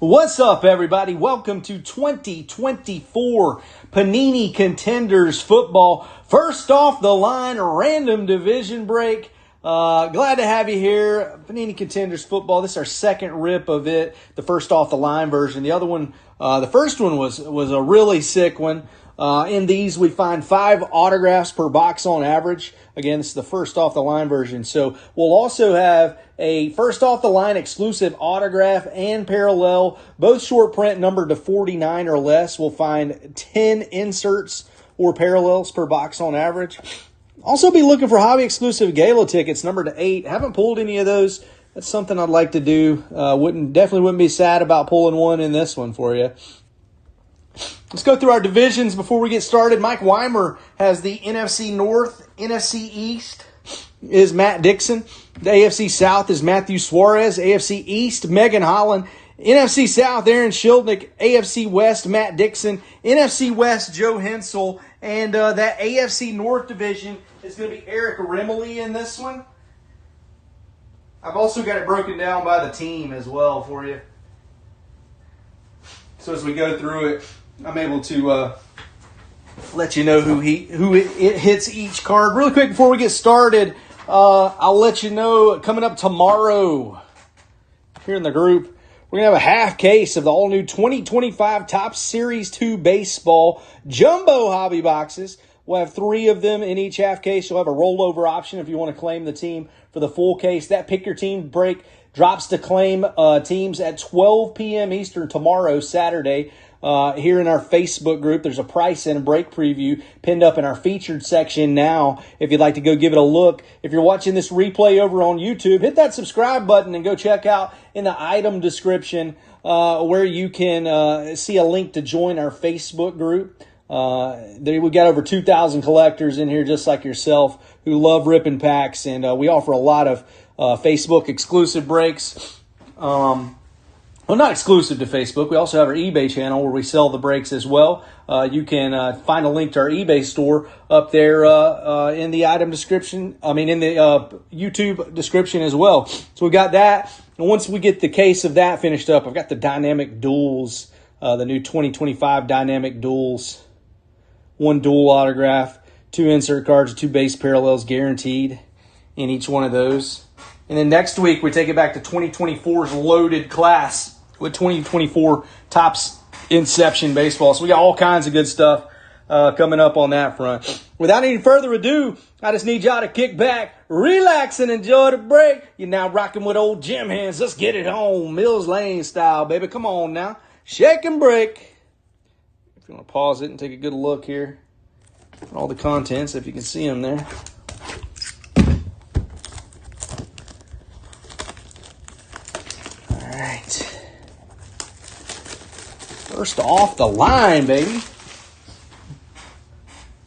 What's up, everybody? Welcome to 2024 Panini Contenders football. First off the line, random division break. Glad to have you here. Panini Contenders football. This is our second rip of it. The first off the line version. The other one, the first one was a really sick one. In these, we find 5 autographs per box on average. Again, this is the first off the line version. So we'll also have a first off the line exclusive autograph and parallel, both short print numbered to 49 or less. We'll find 10 inserts or parallels per box on average. Also be looking for hobby exclusive gala tickets numbered to 8. Haven't pulled any of those. That's something I'd like to do. Definitely wouldn't be sad about pulling one in this one for you. Let's go through our divisions before we get started. Mike Weimer has the NFC North. NFC East is Matt Dixon. The AFC South is Matthew Suarez. AFC East, Megan Holland. NFC South, Aaron Schildnick. AFC West, Matt Dixon. NFC West, Joe Hensel. And that AFC North division is going to be Eric Rimley in this one. I've also got it broken down by the team as well for you. So as we go through it, I'm able to let you know who it hits each card. Really quick before we get started, I'll let you know coming up tomorrow here in the group, we're going to have a half case of the all-new 2025 Topps Series 2 Baseball Jumbo Hobby Boxes. We'll have 3 of them in each half case. You'll have a rollover option if you want to claim the team for the full case. That Pick Your Team break drops to claim teams at 12 p.m. Eastern tomorrow, Saturday. Here in our Facebook group, there's a price and a break preview pinned up in our featured section now. If you'd like to go give it a look. If you're watching this replay over on YouTube, hit that subscribe button and go check out in the item description where you can see a link to join our Facebook group. We got over 2,000 collectors in here just like yourself who love ripping packs, and we offer a lot of Facebook exclusive breaks. Well, not exclusive to Facebook. We also have our eBay channel where we sell the breaks as well. You can find a link to our eBay store up there in the item description. In the YouTube description as well. So we got that. And once we get the case of that finished up, I've got the Dynamic Duels, the new 2025 Dynamic Duels. 1 dual autograph, 2 insert cards, 2 base parallels guaranteed in each one of those. And then next week, we take it back to 2024's loaded class with 2024 Topps Inception Baseball. So we got all kinds of good stuff coming up on that front. Without any further ado, I just need y'all to kick back, relax, and enjoy the break. You're now rocking with old Jim Hands. Let's get it home, Mills Lane style, baby. Come on now. Shake and break. If you want to pause it and take a good look here at all the contents, if you can see them there. All right. First off the line, baby.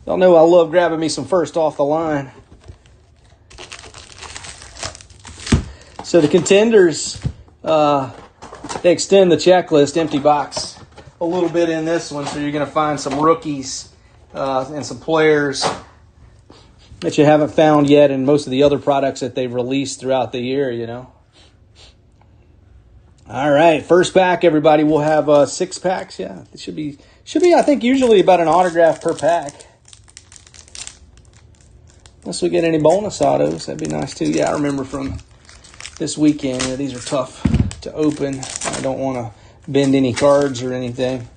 Y'all know I love grabbing me some first off the line. So the Contenders, they extend the checklist, empty box, a little bit in this one. So you're going to find some rookies and some players that you haven't found yet in most of the other products that they've released throughout the year, you know. All right, first pack, everybody. We'll have 6 packs. Yeah, it should be. I think usually about an autograph per pack. Unless we get any bonus autos, that'd be nice too. Yeah, I remember from this weekend. These are tough to open. I don't want to bend any cards or anything.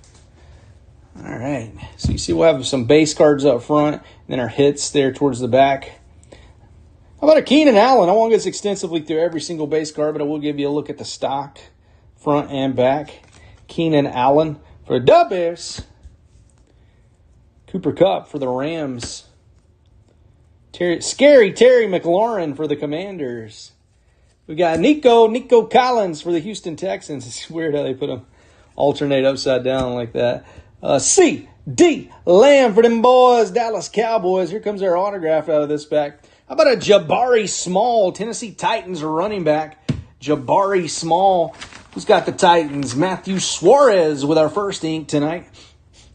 All right, so you see we'll have some base cards up front, and then our hits there towards the back. How about a Keenan Allen? I won't get extensively through every single base card, but I will give you a look at the stock, front and back. Keenan Allen for the Bears. Cooper Kupp for the Rams. Scary Terry McLaurin for the Commanders. We got Nico Collins for the Houston Texans. It's weird how they put them alternate upside down like that. C.D. Lamb for them boys, Dallas Cowboys. Here comes our autograph out of this pack. How about a Jabari Small, Tennessee Titans running back. Jabari Small. Who's got the Titans? Matthew Suarez with our first ink tonight.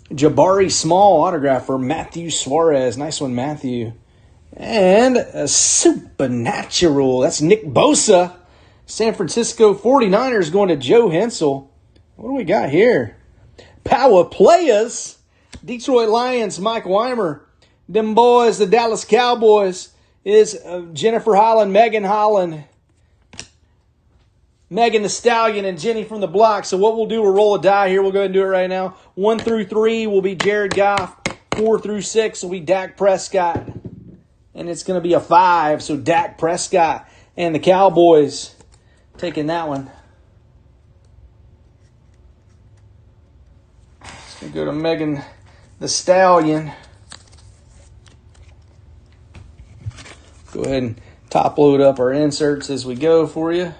Jabari Small autograph for Matthew Suarez. Nice one, Matthew. And a Supernatural. That's Nick Bosa. San Francisco 49ers going to Joe Hensel. What do we got here? Power Players. Detroit Lions, Mike Weimer. Them boys, the Dallas Cowboys, is Jennifer Holland, Megan Holland, Megan the Stallion, and Jenny from the Block. So what we'll do, we'll roll a die here. We'll go ahead and do it right now. 1 through 3 will be Jared Goff. 4 through 6 will be Dak Prescott. And it's going to be a 5. So Dak Prescott and the Cowboys taking that one. It's going to go to Megan the Stallion. Go ahead and top load up our inserts as we go for you.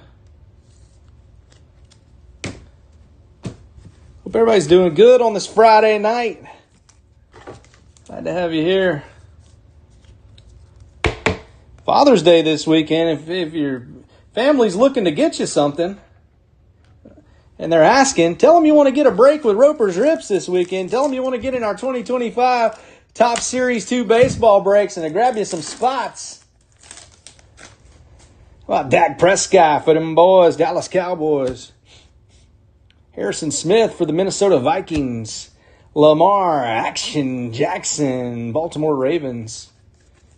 Hope everybody's doing good on this Friday night. Glad to have you here. Father's Day this weekend. If your family's looking to get you something and they're asking, tell them you want to get a break with Roper's Rips this weekend. Tell them you want to get in our 2025 Top Series 2 baseball breaks and to grab you some spots. How about Dak Prescott for them boys, Dallas Cowboys. Harrison Smith for the Minnesota Vikings. Lamar Action Jackson, Baltimore Ravens.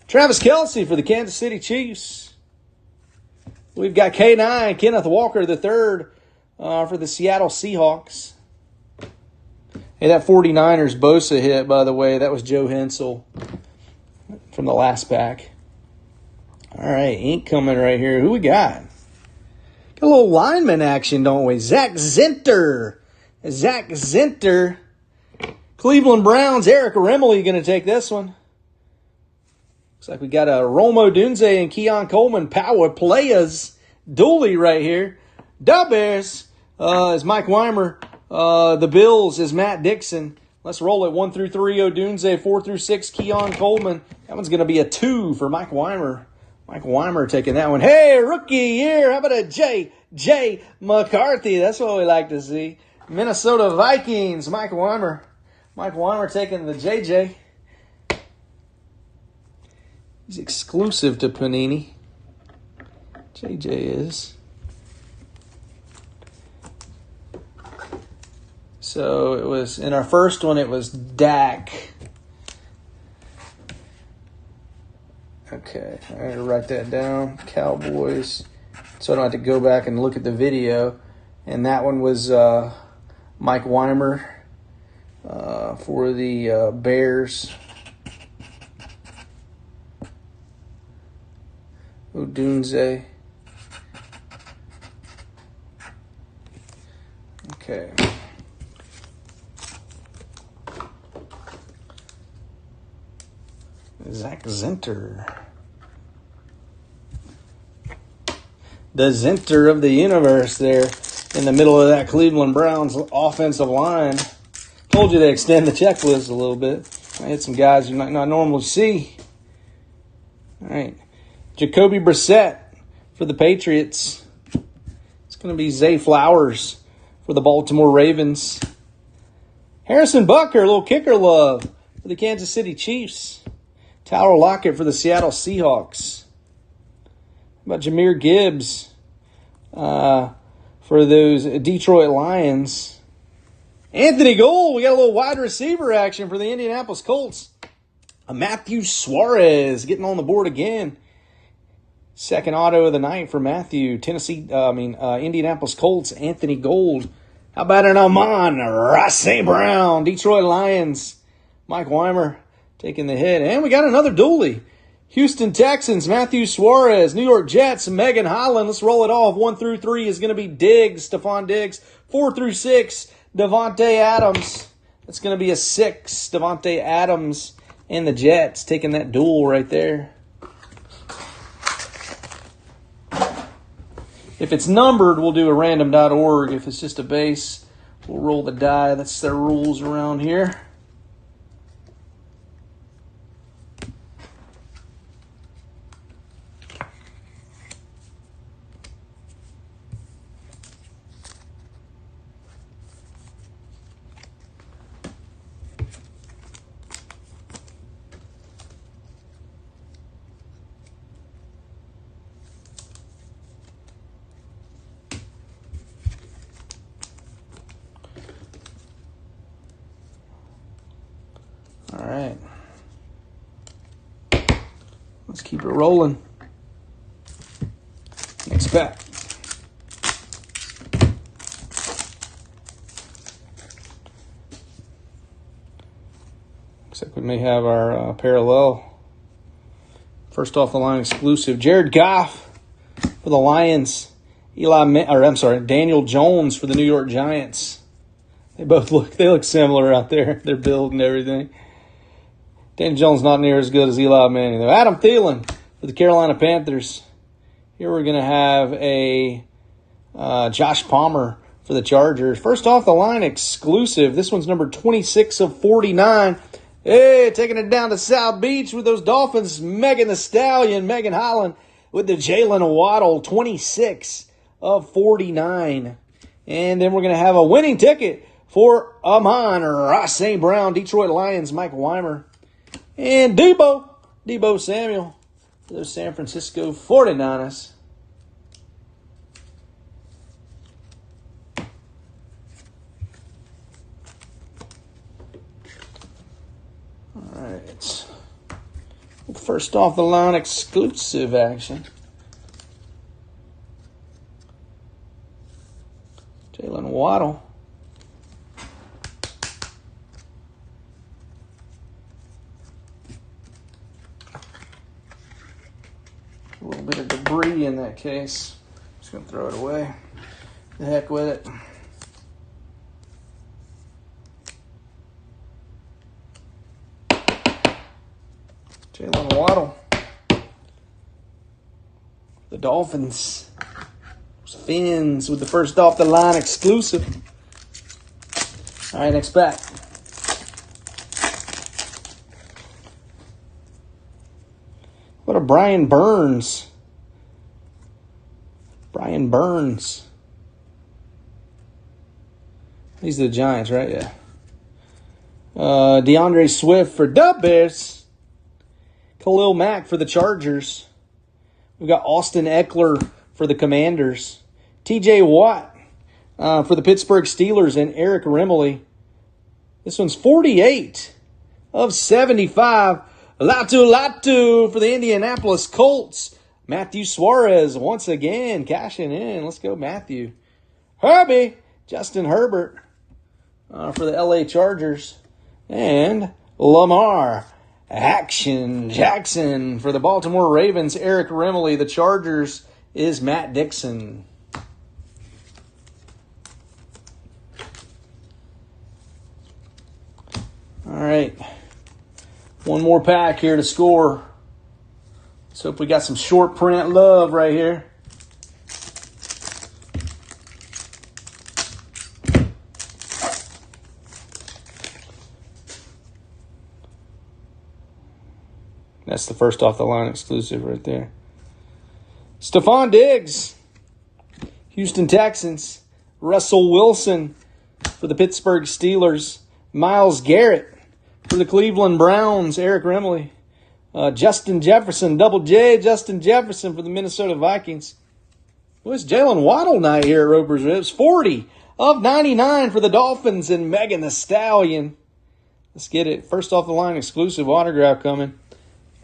Travis Kelce for the Kansas City Chiefs. We've got K9, Kenneth Walker III for the Seattle Seahawks. Hey, that 49ers Bosa hit, by the way, that was Joe Hensel from the last pack. All right, ink coming right here. Who we got? Got a little lineman action, don't we? Zach Zinter. Cleveland Browns, Eric Remley going to take this one. Looks like we got a Romo Dunze and Keon Coleman Power Players dually right here. The Bears is Mike Weimer. The Bills is Matt Dixon. Let's roll it. 1 through 3, Odunze. 4 through 6, Keon Coleman. That one's going to be a 2 for Mike Weimer. Mike Weimer taking that one. Hey, rookie year. How about a J. McCarthy? That's what we like to see. Minnesota Vikings, Mike Weimer. Mike Weimer taking the JJ. He's exclusive to Panini. JJ is. So it was, in our first one, it was Dak. Okay, I gotta write that down. Cowboys. So I don't have to go back and look at the video. And that one was Mike Weimer for the Bears. Odunze. Okay. Zach Zinter. The Zinter of the universe there in the middle of that Cleveland Browns offensive line. Told you they extend the checklist a little bit. I hit some guys you might not normally see. All right. Jacoby Brissett for the Patriots. It's going to be Zay Flowers for the Baltimore Ravens. Harrison Butker, a little kicker love for the Kansas City Chiefs. Tyler Lockett for the Seattle Seahawks. How about Jahmyr Gibbs for those Detroit Lions. Anthony Gould, we got a little wide receiver action for the Indianapolis Colts. Matthew Suarez getting on the board again. Second auto of the night for Matthew. Indianapolis Colts, Anthony Gould. How about an Amon-Ra St. Brown, Detroit Lions. Mike Weimer taking the hit. And we got another dually. Houston Texans, Matthew Suarez. New York Jets, Megan Holland. Let's roll it off. 1 through 3 is going to be Diggs, Stephon Diggs. 4 through 6, Devontae Adams. That's going to be a 6, Devontae Adams and the Jets taking that duel right there. If it's numbered, we'll do a random.org. If it's just a base, we'll roll the die. That's their rules around here. Let's keep it rolling. Next pack. Looks like we may have our parallel. First off the line exclusive. Jared Goff for the Lions. Daniel Jones for the New York Giants. They look similar out there. Their build and everything. Daniel Jones not near as good as Eli Manning though. Adam Thielen for the Carolina Panthers. Here we're going to have a Josh Palmer for the Chargers. First off the line exclusive. This one's number 26 of 49. Hey, taking it down to South Beach with those Dolphins. Megan the Stallion, Megan Holland with the Jalen Waddle, 26 of 49. And then we're going to have a winning ticket for Amon-Ra St. Brown, Detroit Lions, Mike Weimer. And Debo Samuel for those San Francisco 49ers. All right. First off the line exclusive action. Jalen Waddle. A little bit of debris in that case. Just going to throw it away. The heck with it. Jalen Waddle. The Dolphins. Fins with the first off the line exclusive. All right, next pack. What a Brian Burns. Brian Burns. These are the Giants, right? Yeah. DeAndre Swift for the Bears. Khalil Mack for the Chargers. We've got Austin Eckler for the Commanders. TJ Watt for the Pittsburgh Steelers and Eric Remley. This one's 48 of 75. Latu for the Indianapolis Colts. Matthew Suarez once again cashing in. Let's go, Matthew. Herbie, Justin Herbert for the LA Chargers. And Lamar Jackson for the Baltimore Ravens. Eric Remley. The Chargers is Matt Dixon. All right. One more pack here to score. Let's hope we got some short print love right here. That's the first off the line exclusive right there. Stephon Diggs, Houston Texans. Russell Wilson for the Pittsburgh Steelers. Myles Garrett for the Cleveland Browns. Eric Remley. Justin Jefferson, Double J, Justin Jefferson for the Minnesota Vikings. Well, it's Jalen Waddle night here at Roper's Ribs. 40 of 99 for the Dolphins and Megan the Stallion. Let's get it. First off the line exclusive autograph coming.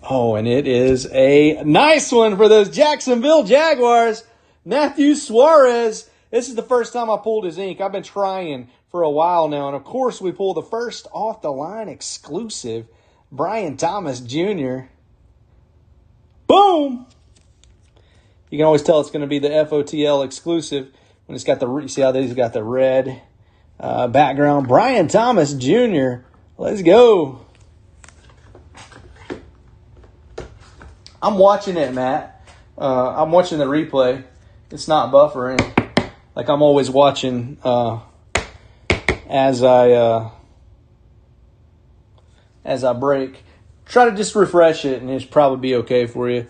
Oh, and it is a nice one for those Jacksonville Jaguars. Matthew Suarez. This is the first time I pulled his ink. I've been trying for a while now. And, of course, we pull the first off-the-line exclusive, Brian Thomas Jr. Boom! You can always tell it's going to be the FOTL exclusive when it's got the, you see how these got the red background. Brian Thomas Jr. Let's go. I'm watching it, Matt. I'm watching the replay. It's not buffering. Like I'm always watching as I break. Try to just refresh it, and it's probably be okay for you.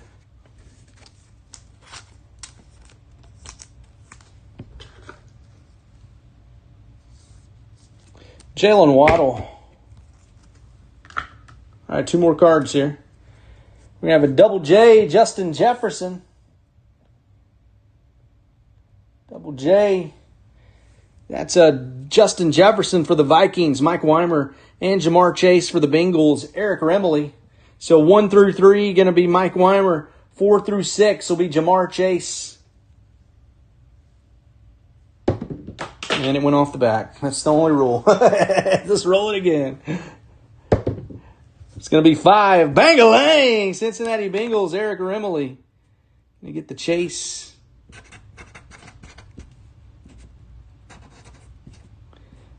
Jalen Waddle. All right, two more cards here. We have a Double J, Justin Jefferson. Double J. That's Justin Jefferson for the Vikings, Mike Weimer, and Jamar Chase for the Bengals, Eric Remley. So 1 through 3 going to be Mike Weimer. 4 through 6 will be Jamar Chase. And it went off the back. That's the only rule. Just roll it again. It's going to be 5. Bang-a-lang! Cincinnati Bengals, Eric Remley. Going to get the chase.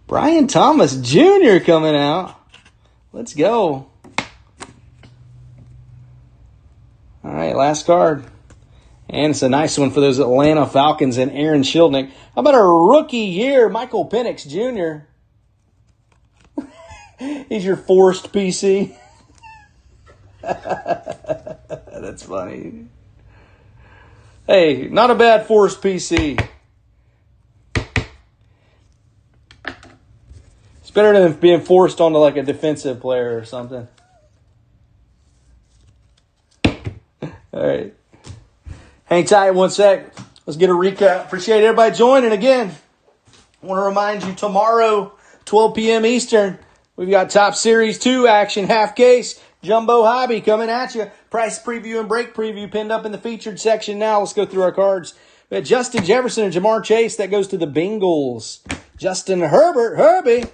Brian Thomas Jr. coming out. Let's go. All right, last card. And it's a nice one for those Atlanta Falcons and Aaron Schildnick. How about a rookie year, Michael Penix Jr.? He's your forced PC. That's funny. Hey, not a bad forced PC. It's better than being forced onto like a defensive player or something. All right. Hang tight 1 sec. Let's get a recap. Appreciate everybody joining again. I want to remind you tomorrow, 12 p.m. Eastern, we've got Top Series 2 action, half case, Jumbo Hobby coming at you. Price preview and break preview pinned up in the featured section now. Let's go through our cards. We had Justin Jefferson and Jamar Chase. That goes to the Bengals. Justin Herbie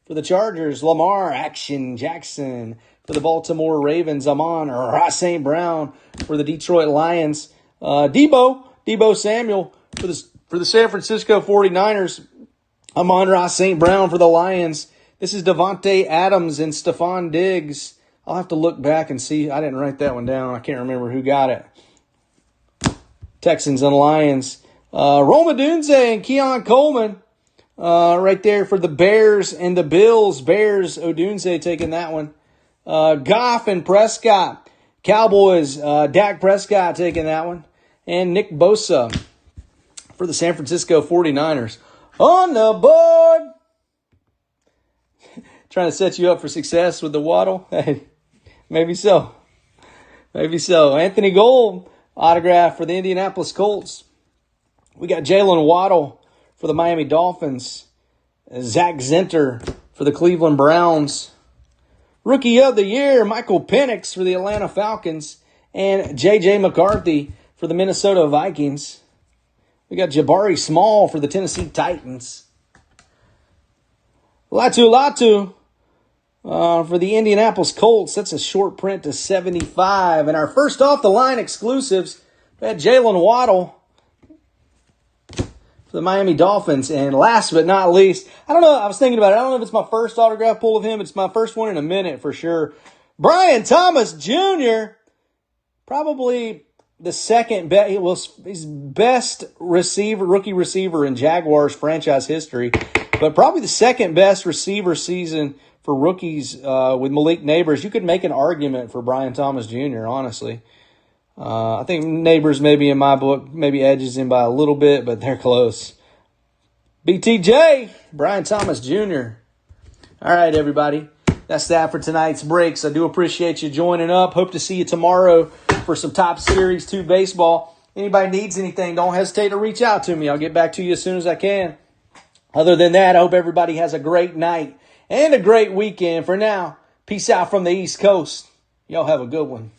for the Chargers. Lamar Action Jackson for the Baltimore Ravens. Amon-Ra St. Brown for the Detroit Lions. Debo Samuel for the San Francisco 49ers. Amon-Ra St. Brown for the Lions. This is Devontae Adams and Stephon Diggs. I'll have to look back and see. I didn't write that one down. I can't remember who got it. Texans and Lions. Rome Odunze and Keon Coleman. Right there for the Bears and the Bills. Bears, Odunze taking that one. Goff and Prescott. Cowboys, Dak Prescott taking that one. And Nick Bosa for the San Francisco 49ers. On the board. Trying to set you up for success with the Waddle? Hey, maybe so. Maybe so. Anthony Gold, autograph for the Indianapolis Colts. We got Jalen Waddle for the Miami Dolphins. Zach Zinter for the Cleveland Browns. Rookie of the Year, Michael Penix for the Atlanta Falcons. And J.J. McCarthy for the Minnesota Vikings. We got Jabari Small for the Tennessee Titans. Latu for the Indianapolis Colts. That's a short print to 75. And our first off-the-line exclusives, we had Jalen Waddle for the Miami Dolphins. And last but not least, I don't know, I was thinking about it. I don't know if it's my first autograph pull of him. It's my first one in a minute for sure. Brian Thomas Jr., probably the second best, he's best receiver, rookie receiver in Jaguars franchise history, but probably the second best receiver season for rookies with Malik Neighbors. You could make an argument for Brian Thomas Jr., honestly. I think Neighbors maybe in my book, maybe edges him by a little bit, but they're close. BTJ, Brian Thomas Jr. All right, everybody. That's that for tonight's breaks. I do appreciate you joining up. Hope to see you tomorrow for some Top Series 2 baseball. Anybody needs anything, don't hesitate to reach out to me. I'll get back to you as soon as I can. Other than that, I hope everybody has a great night and a great weekend. For now, peace out from the East Coast. Y'all have a good one.